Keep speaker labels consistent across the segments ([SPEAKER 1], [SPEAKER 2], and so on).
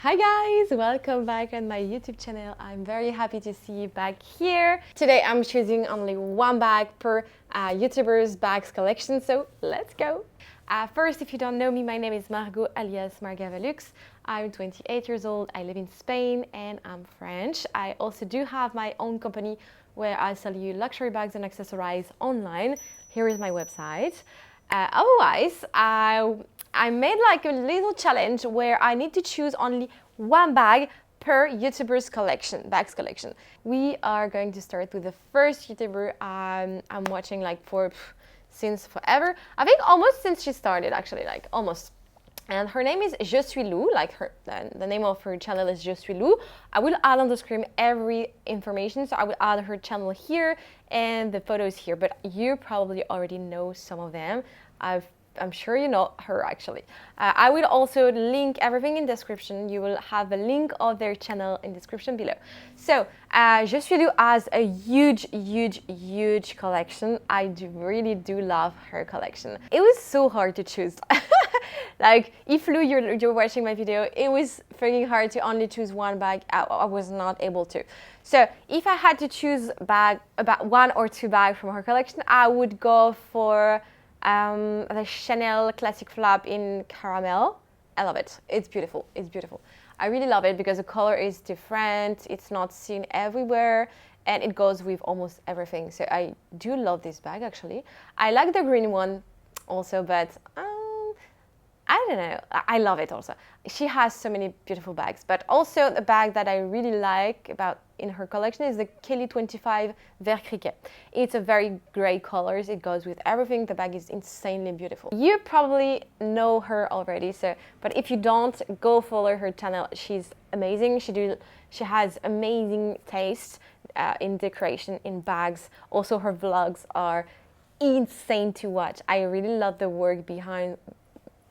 [SPEAKER 1] Hi guys, welcome back on my YouTube channel. I'm very happy to see you back here. Today I'm choosing only one bag per YouTuber's bags collection, so let's go. First, if you don't know me, my name is Margot alias Margavalux. I'm 28 years old, I live in Spain and I'm French. I also do have my own company where I sell you luxury bags and accessories online. Here is my website. Otherwise, I made like a little challenge where I need to choose only one bag per YouTuber's bags collection. We are going to start with the first YouTuber I'm watching like since forever. I think almost since she started actually, like almost. And her name is Justu, like the name of her channel is Justu. I will add on the screen every information, so I will add her channel here and the photos here, but you probably already know some of them. I'm sure you know her actually. I will also link everything in description. You will have a link of their channel in description below. So Justu has a huge collection. I really do love her collection. It was so hard to choose. Like if Lou, you're watching my video, it was freaking hard to only choose one bag. I was not able to. So if I had to choose about one or two bags from her collection, I would go for the Chanel Classic Flap in caramel. I love it. It's beautiful. It's beautiful. I really love it because the color is different. It's not seen everywhere and it goes with almost everything. So I do love this bag actually. I like the green one also, but I don't know. I love it also. She has so many beautiful bags, but also the bag that I really like about in her collection is the Kelly 25 Vert Criquet. It's a very great colors. It goes with everything. The bag is insanely beautiful. You probably know her already, but if you don't, go follow her channel. She's amazing. She has amazing taste in decoration, in bags. Also, her vlogs are insane to watch. I really love the work behind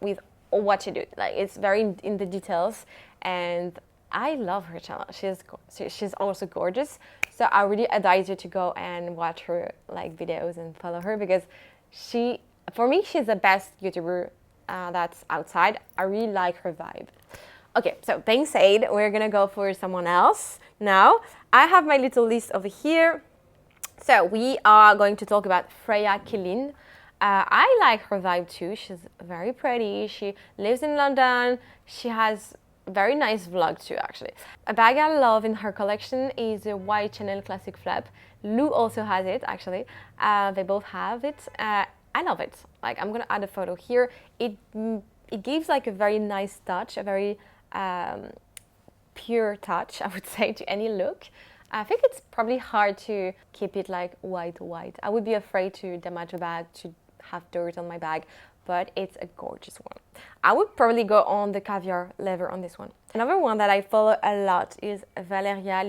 [SPEAKER 1] with what she do. Like it's very in the details, and I love her channel. She's also gorgeous. So I really advise you to go and watch her like videos and follow her because for me, she's the best YouTuber that's outside. I really like her vibe. Okay, so being said, we're gonna go for someone else now. I have my little list over here. So we are going to talk about Freya. I like her vibe too. She's very pretty. She lives in London. She has very nice vlog too, actually. A bag I love in her collection is a white Chanel Classic Flap. Lou also has it, actually. They both have it. I love it. Like, I'm gonna add a photo here. It gives like a very nice touch, a very pure touch, I would say, to any look. I think it's probably hard to keep it like white. I would be afraid to damage a bag, to have dirt on my bag, but it's a gorgeous one. I would probably go on the caviar leather on this one. Another one that I follow a lot is Valeria.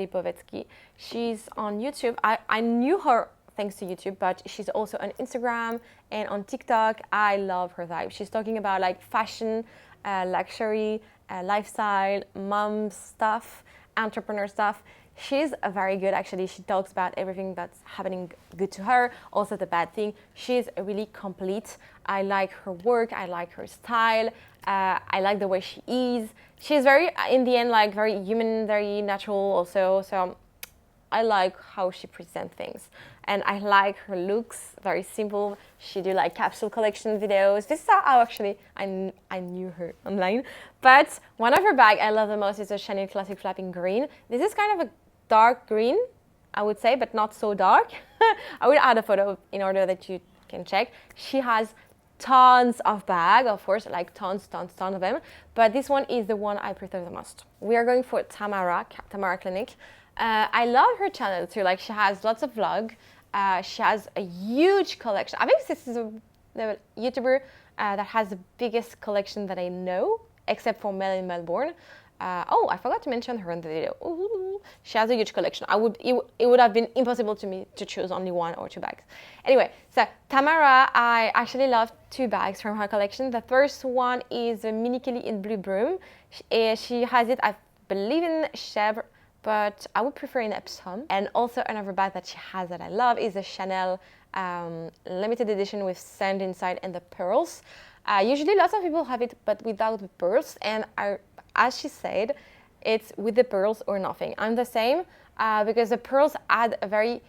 [SPEAKER 1] She's on YouTube. I knew her thanks to YouTube, but she's also on Instagram and on TikTok. I love her vibe. She's talking about like fashion, luxury, lifestyle, mom stuff, entrepreneur stuff. She's very good actually. She talks about everything that's happening good to her, also the bad thing. She's really complete. I like her work, I like her style, I like the way she is. She's very, in the end, like very human, very natural also. So I like how she presents things. And I like her looks, very simple. She do like capsule collection videos. This is how actually I knew her online. But one of her bags I love the most is a Chanel Classic Flap in green. This is kind of a dark green, I would say, but not so dark. I will add a photo in order that you can check. She has tons of bags, of course, like tons of them. But this one is the one I prefer the most. We are going for Tamara Clinic. I love her channel too. Like she has lots of vlog. She has a huge collection. I think this is the YouTuber that has the biggest collection that I know, except for Mel in Melbourne. Oh, I forgot to mention her in the video. Ooh, she has a huge collection. It would have been impossible to me to choose only one or two bags. Anyway, so Tamara, I actually love two bags from her collection. The first one is a Mini Kelly in Blue Broom. She has it, I believe, in Chèvre, but I would prefer in Epsom. And also another bag that she has that I love is a Chanel limited edition with sand inside and the pearls. Usually lots of people have it, but without the pearls, and as she said, it's with the pearls or nothing. I'm the same because the pearls add a very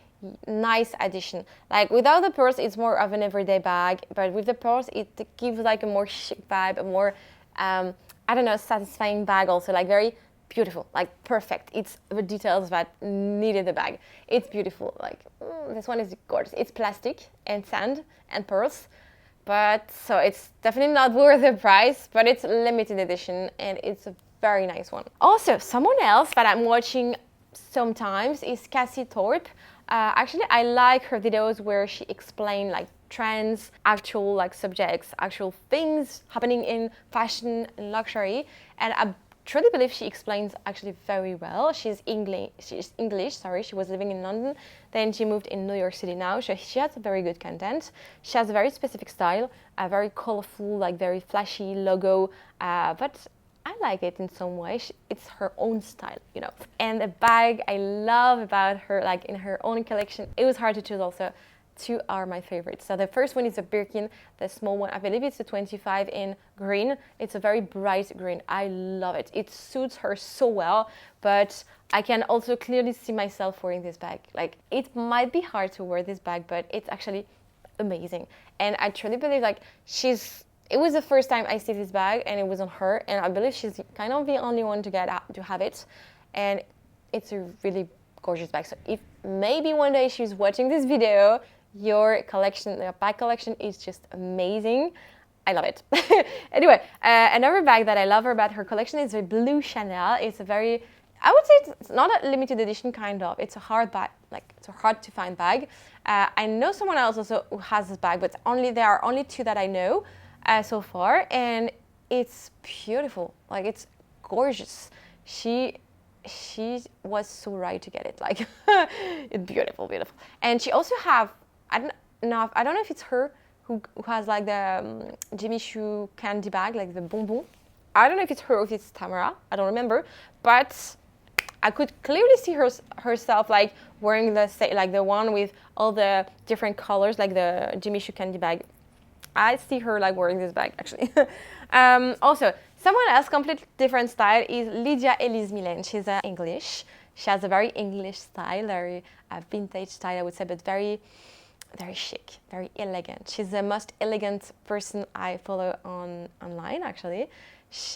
[SPEAKER 1] nice addition. Like without the pearls, it's more of an everyday bag, but with the pearls, it gives like a more chic vibe, a more, I don't know, satisfying bag also, like very beautiful, like perfect. It's the details that needed the bag. It's beautiful. Like this one is gorgeous. It's plastic and sand and pearls, but so it's definitely not worth the price, but it's limited edition and it's a very nice one. Also, someone else that I'm watching sometimes is Cassie Thorps. Actually, I like her videos where she explains like trends, actual like subjects, actual things happening in fashion and luxury, and I truly believe she explains actually very well. She's English, sorry. She was living in London, then she moved in New York City now. So she has a very good content. She has a very specific style, a very colorful, like very flashy logo, but I like it in some way. It's her own style, you know. And the bag I love about her, like in her own collection, it was hard to choose also. Two are my favorites. So the first one is a Birkin, the small one. I believe it's a 25 in green. It's a very bright green. I love it. It suits her so well, but I can also clearly see myself wearing this bag. Like it might be hard to wear this bag, but it's actually amazing. And I truly believe like it was the first time I see this bag and it was on her, and I believe she's kind of the only one to have it, and it's a really gorgeous bag. So if maybe one day she's watching this video, your bag collection is just amazing. I love it. Anyway, another bag that I love about her collection is the blue Chanel. It's a very, I would say it's not a limited edition kind of. It's a hard bag, like it's a hard to find bag. I know someone else also who has this bag, but there are only two that I know so far, and it's beautiful. Like it's gorgeous. She was so right to get it. Like it's beautiful. And she also have, I don't know if it's her who has like the Jimmy Choo candy bag, like the bonbon. I don't know if it's her or if it's Tamara. I don't remember, but I could clearly see herself like wearing the one with all the different colors, like the Jimmy Choo candy bag. I see her like wearing this bag actually. Also, someone else, completely different style, is Lydia Elise Milan. She's English. She has a very English style, very vintage style, I would say, but very, very chic, very elegant. She's the most elegant person I follow online, actually.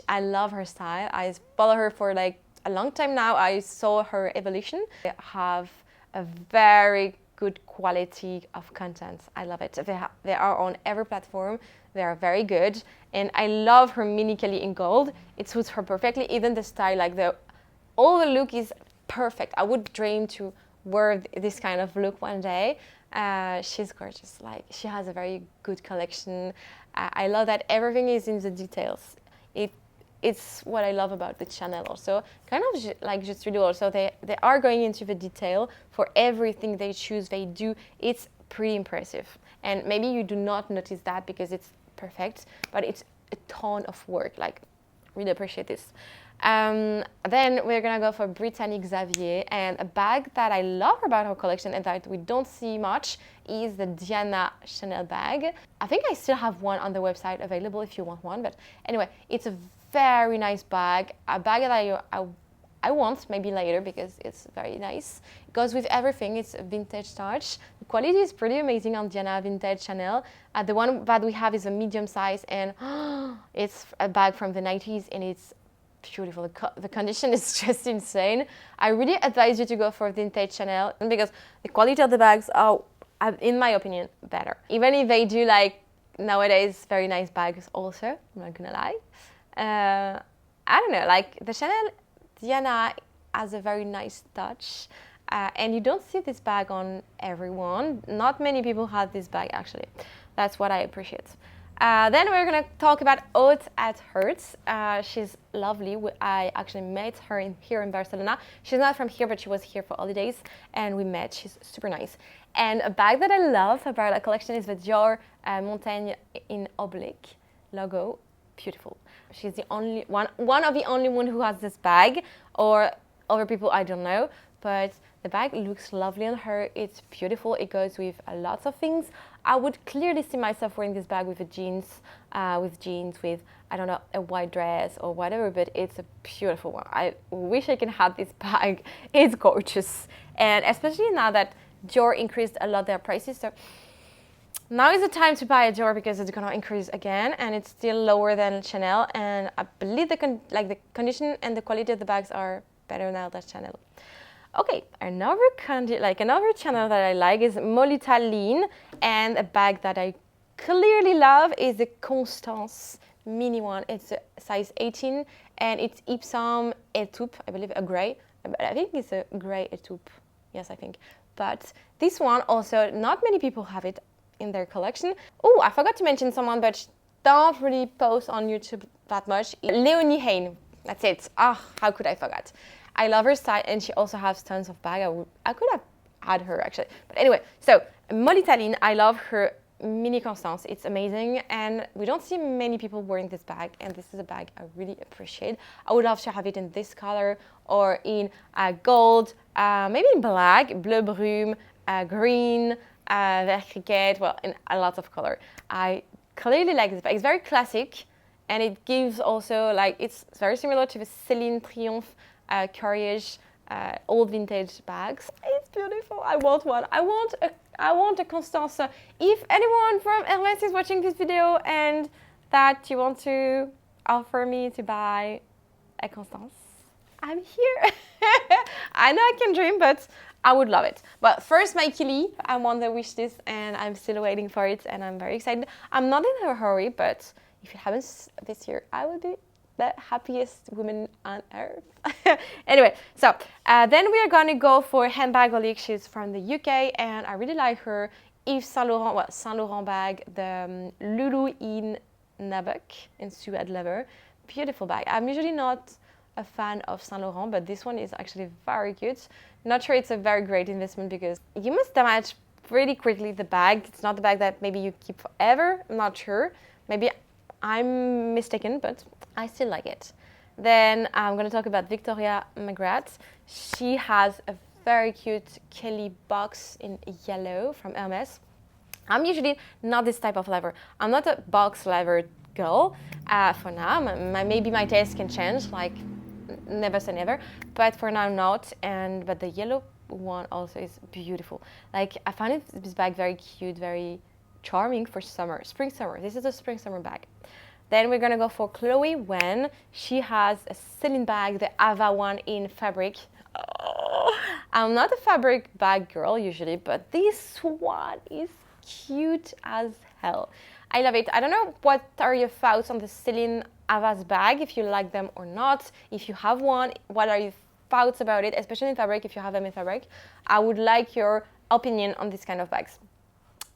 [SPEAKER 1] I love her style. I follow her for like a long time now. I saw her evolution. They have a very good quality of content. I love it. They are on every platform. They are very good. And I love her mini Kelly in gold. It suits her perfectly. Even the style, like all the look is perfect. I would dream to wear this kind of look one day. She's gorgeous. Like she has a very good collection. I love that everything is in the details. It's what I love about the channel also. Kind of like Justu also, they are going into the detail for everything they choose, they do. It's pretty impressive. And maybe you do not notice that because it's perfect, but it's a ton of work. Like, really appreciate this. Then we're gonna go for Brittany Xavier, and a bag that I love about her collection and that we don't see much is the Diana Chanel bag. I think I still have one on the website available if you want one, but anyway, it's a very nice bag, a bag that I want maybe later because it's very nice. It goes with everything. It's a vintage touch. The quality is pretty amazing on Diana Vintage Chanel. The one that we have is a medium size, and it's a bag from the 90s, and it's beautiful. The condition is just insane. I really advise you to go for vintage Chanel because the quality of the bags are, in my opinion, better. Even if they do like nowadays very nice bags also, I'm not gonna lie. I don't know, like the Chanel Diana has a very nice touch, and you don't see this bag on everyone. Not many people have this bag actually. That's what I appreciate. Then we're gonna talk about Oate at Hertz. She's lovely. I actually met her here in Barcelona. She's not from here, but she was here for holidays, and we met. She's super nice. And a bag that I love about her collection is the Dior Montaigne in oblique logo. Beautiful. She's the only one of the only one who has this bag, or other people I don't know, but the bag looks lovely on her. It's beautiful. It goes with lots of things. I would clearly see myself wearing this bag with jeans, with I don't know, a white dress or whatever, but it's a beautiful one. I wish I can have this bag. It's gorgeous. And especially now that Dior increased a lot their prices. So now is the time to buy a Dior because it's gonna increase again, and it's still lower than Chanel. And I believe the condition and the quality of the bags are better now than Chanel. Okay, another channel that I like is Molita Lean, and a bag that I clearly love is the Constance mini one. It's a size 18 and it's Ipsum Etoupe, I believe a grey. I think it's a grey Etoupe. Yes, I think. But this one also, not many people have it in their collection. Oh, I forgot to mention someone, but she don't really post on YouTube that much. Leonie Hain. That's it. Ah, how could I forget? I love her style, and she also has tons of bag. I could have had her actually. But anyway, so Molita Lean, I love her mini Constance. It's amazing, and we don't see many people wearing this bag, and this is a bag I really appreciate. I would love to have it in this color or in gold, maybe in black, bleu brume, green, vert cricket, well, in a lot of color. I clearly like this bag. It's very classic, and it gives also, like, it's very similar to the Céline Triomphe Courage old vintage bags. It's beautiful. I want one. I want a Constance. If anyone from Hermès is watching this video and that you want to offer me to buy a Constance, I'm here. I know I can dream, but I would love it. But first, my Kili. I'm on the wish list, and I'm still waiting for it, and I'm very excited. I'm not in a hurry, but if it happens this year, I will be the happiest woman on earth. Anyway, so then we are going to go for handbag Olique. She's from the UK, and I really like her Yves Saint Laurent bag, the Lulu in Nabuck in suede leather. Beautiful bag. I'm usually not a fan of Saint Laurent, but this one is actually very cute. Not sure it's a very great investment because you must damage pretty quickly the bag. It's not the bag that maybe you keep forever. I'm not sure. Maybe I'm mistaken, but I still like it. Then I'm going to talk about Victoria Magrat. She has a very cute Kelly box in yellow from Hermès. I'm usually not this type of leather. I'm not a box leather girl for now. Maybe my taste can change, like never say never. But for now, not. But the yellow one also is beautiful. Like, I find this bag very cute, very charming for summer, spring-summer. This is a spring-summer bag. Then we're gonna go for Chloe Wen. She has a Celine bag, the Ava one in fabric. Oh, I'm not a fabric bag girl usually, but this one is cute as hell. I love it. I don't know what are your thoughts on the Celine Ava's bag, if you like them or not. If you have one, what are your thoughts about it, especially in fabric, if you have them in fabric. I would like your opinion on this kind of bags.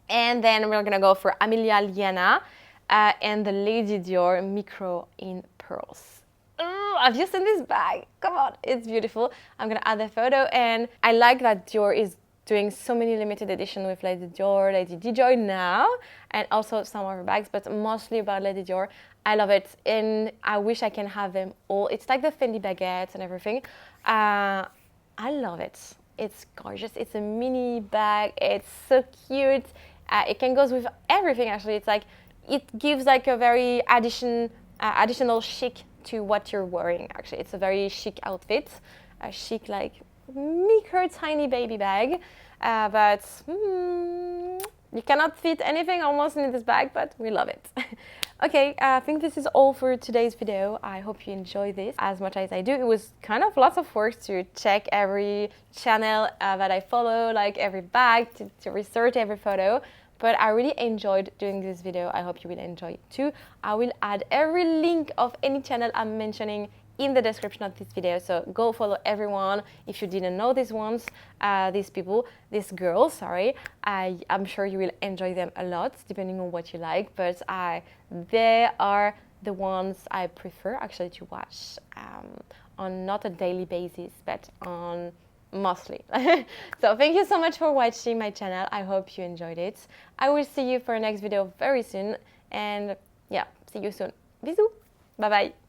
[SPEAKER 1] And then we're gonna go for Amelia Liana and the Lady Dior Micro in pearls. Have you seen this bag? Come on, it's beautiful. I'm gonna add a photo, and I like that Dior is doing so many limited edition with Lady Dior, Lady Dior now, and also some other bags, but mostly about Lady Dior. I love it, and I wish I can have them all. It's like the Fendi baguettes and everything. I love it. It's gorgeous. It's a mini bag. It's so cute. It can go with everything, actually. It's like, it gives like a very additional chic to what you're wearing, actually. It's a very chic outfit, a chic, like, micro tiny baby bag. But you cannot fit anything almost in this bag, but we love it. Okay, I think this is all for today's video. I hope you enjoy this as much as I do. It was kind of lots of work to check every channel that I follow, like every bag, to research every photo. But I really enjoyed doing this video. I hope you will enjoy it too. I will add every link of any channel I'm mentioning in the description of this video. So go follow everyone if you didn't know these ones, these girls, sorry. I'm sure you will enjoy them a lot, depending on what you like. But they are the ones I prefer actually to watch on not a daily basis, but on mostly. So thank you so much for watching my channel. I hope you enjoyed it. I will see you for a next video very soon, and yeah, see you soon. Bisous. Bye bye.